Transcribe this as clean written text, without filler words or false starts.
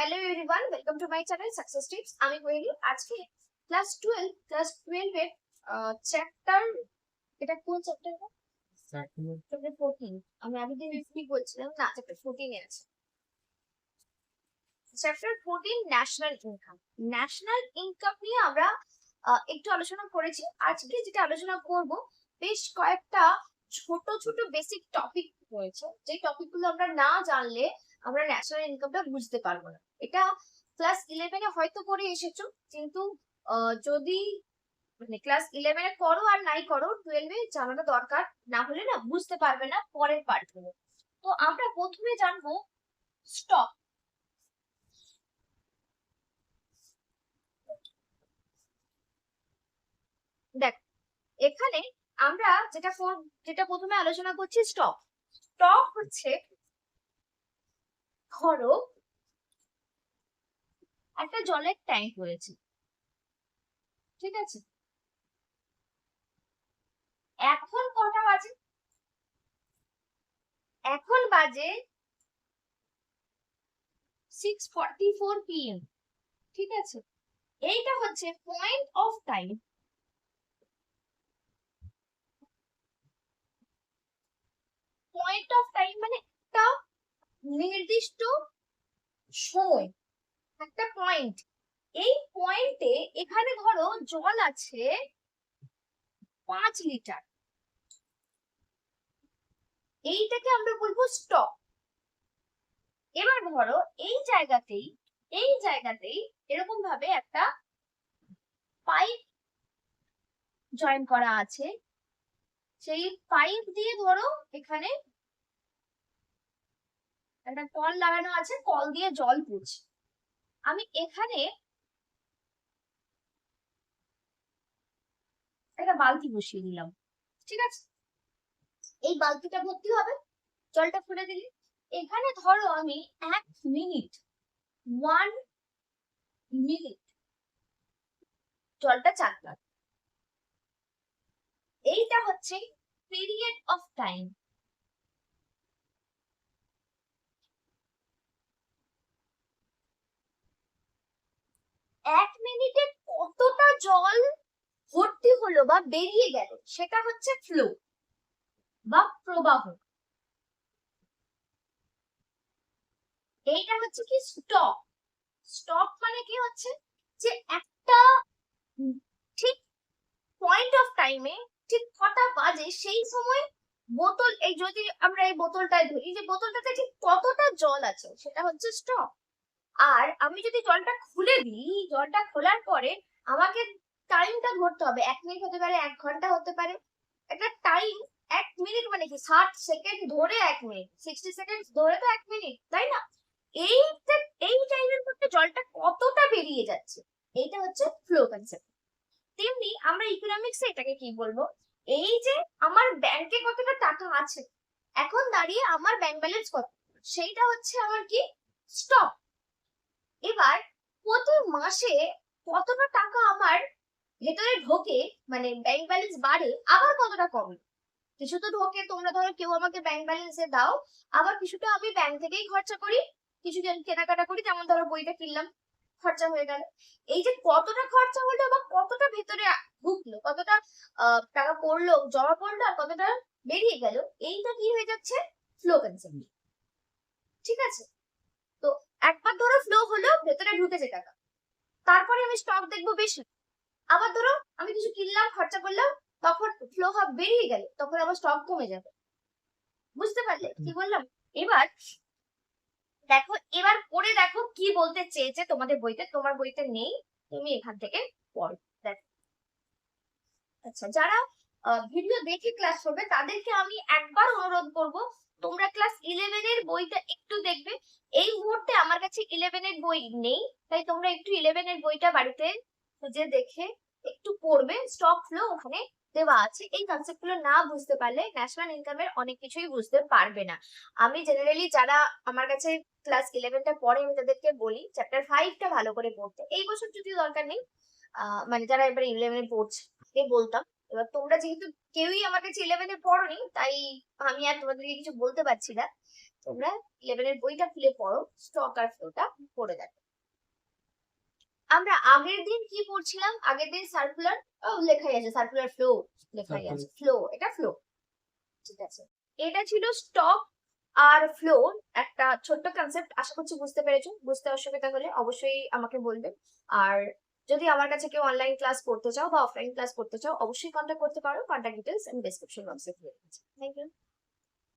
Hello everyone, welcome to my channel success tips. আমি কোয়েলি। আজকে class 12 এর চ্যাপ্টার, এটা কোন চ্যাপ্টার? চ্যাপ্টার 14। আমি আগের দিন কি বলছিলাম, না চ্যাপ্টার 14 এ আছে। Chapter 14 national income. National income নিয়ে আমরা একটু আলোচনা করেছি। আজকে যেটা আলোচনা করব, বেশ কয়েকটা ছোট ছোট বেসিক টপিক রয়েছে, যে টপিকগুলো আমরা না জানলে আমরা ন্যাশনাল ইনকামটা বুঝতে পারবো না। এটা ক্লাস 11 এ হয়তো পড়ে এসেছো, কিন্তু যদি মানে ক্লাস 11 এ করো আর নাই করো, 12 এ জানাটা দরকার, না হলে না বুঝতে পারবে না পরের পার্টগুলো। তো আমরা প্রথমে জানবো স্টক। দেখ, এখানে আমরা যেটা প্রথমে আলোচনা করছি, স্টক। স্টক হচ্ছে, ধরো একটা জলের ট্যাঙ্ক রয়েছে, ঠিক আছে? এখন কটা বাজে? এখন বাজে 6:44 PM, ঠিক আছে? এইটা হচ্ছে point of time. Point of time মানে একটা নির্দিষ্ট সময়, একটা পয়েন্ট। এই পয়েন্টে এখানে ধরো জল আছে 5 লিটার। এইটাকে আমরা বলবো স্টক। এবার ধরো এই জায়গাতেই এরকম ভাবে একটা পাইপ জয়েন করা আছে। সেই পাইপ দিয়ে ধরো এখানে একটা কল লাগানো আছে, কল দিয়ে জল পড়ছে। আমি এখানে একটা বালতি বসিয়ে দিলাম, ঠিক আছে? এই বালতিটা ভর্তি হবে, জলটা ফুলে দিলে। এখানে ধরো আমি 1 মিনিট জলটা চালালাম। এইটা হচ্ছে পিরিয়ড অফ টাইম। 1 মিনিটে কতটা জল ভর্তি হলো বা বেরিয়ে গেল, সেটা হচ্ছে ফ্লো বা প্রবাহ। এইটা হচ্ছে কি স্টক। স্টক মানে কি হচ্ছে, যে একটা ঠিক পয়েন্ট অফ টাইমে ঠিক কটা বাজে সেই সময় বোতল, এই যদি আমরা এই বোতলটায় ধরি, যে বোতলটাতে ঠিক কতটা জল আছে, সেটা হচ্ছে স্টক। আর আমি যদি জলটা খুলে দিই, জলটা খোলার পরে আমাকে টাইমটা ধরতে হবে। 1 মিনিট হতে পারে, 1 ঘন্টা হতে পারে। একটা টাইম, 1 মিনিট মানে কি 60 সেকেন্ড ধরে 1 মিনিট, 60 সেকেন্ড ধরে তো 1 মিনিট, তাই না? এই এই টাইমের মধ্যে জলটা কতটা বেরিয়ে যাচ্ছে, এইটা হচ্ছে ফ্লো কনসেপ্ট। তেমনি আমরা ইকোনমিক্সে এটাকে কি বলবো, এই যে আমার ব্যাংকে কতটা টাকা আছে, এখন দাঁড়িয়ে আমার ব্যাংক ব্যালেন্স কত, সেইটা হচ্ছে আমার কি স্টক। এবার প্রতি মাসে কতটা টাকা আমার ভেতরে ঢোকে, মানে ব্যাংক ব্যালেন্স বাড়ে, আবার কতটা কমে। কিছু তো ঢোকে, তোমরা ধরো কেউ আমাকে ব্যাংক ব্যালেন্সে দাও, আবার কিছুটা আমি ব্যাংক থেকেই খরচা করি, কিছু কেনাকাটা করি, যেমন ধরো বইটা কিনলাম, খরচা হয়ে গেল। এই যে কতটা খরচা হলো বা কতটা ভেতরে ঢুকলো, কতটা টাকা পড়লো, জমা পড়লো, আর কতটা বেরিয়ে গেল, এইটা কি হয়ে যাচ্ছে ফ্লো কনসেপ্ট, ঠিক আছে? তো একবার ধরো ফ্লো হলো, ভেতরে ঢুকেছে টাকা, তারপরে আমি স্টক দেখবো বেশি। আবার ধরো আমি কিছু কিনলাম, খরচা করলাম, তখন ফ্লো বেরিয়ে গেল, তখন আবার স্টক কমে যাবে। বুঝতে পারলে কি বললাম? এবার দেখো, এবার পড়ে দেখো কি বলতে চেয়েছে তোমাদের বইতে। তোমার বইতে নেই, তুমি এখান থেকে পড়ো। দেখো, আচ্ছা, যারা ভিডিও দেখে ক্লাস করবে তাদেরকে আমি একবার অনুরোধ করব, তোমরা ক্লাস 11 এর বইটা একটু দেখবে। এই মুহূর্তে আমার কাছে 11 এর বই নেই, তাই তোমরা একটু 11 এর বইটা বাড়িতে খুঁজে দেখে একটু পড়বে। স্টক ফ্লো ওখানে দেওয়া আছে। এই কনসেপ্ট গুলো না বুঝতে পারলে ন্যাশনাল ইনকামের অনেক কিছুই বুঝতে পারবে না। আমি জেনারেলি যারা আমার কাছে ক্লাস 11টা পড়ে, আমি তাদেরকে বলি চ্যাপ্টার 5টা ভালো করে পড়তে। এই বছর যদি দরকার নেই, মানে যারা এবার 11 পড়ছে বলতাম। এবার তোমরা যেহেতু কেউই আমার কাছে 11 পড়োনি, তাই আমি আর তোমাদেরকে কিছু বলতে পারছি না। তোমরা 11 এর বইটা খুলে পড়ো, স্টক আর ফ্লোটা পড়ে দেখো। আমরা আগের দিন কি পড়ছিলাম? আগের দিন সার্কুলার লেখাই আছে, সার্কুলার ফ্লো লেখাই আছে, ফ্লো, এটা ফ্লো, ঠিক আছে। এটা ছিল স্টক আর ফ্লো, একটা ছোট্ট কনসেপ্ট, আশা করছি বুঝতে পেরেছো। বুঝতে অসুবিধা হলে অবশ্যই আমাকে বলবে। আর যদি আমার কাছে কেউ অনলাইন ক্লাস করতে চাও বা অফলাইন ক্লাস করতে চাও, অবশ্যই কন্ট্যাক্ট করতে পারো। কন্ট্যাক্ট ডিটেলস আমি ডেসক্রিপশন বক্সে দিয়ে দিচ্ছি। Thank you.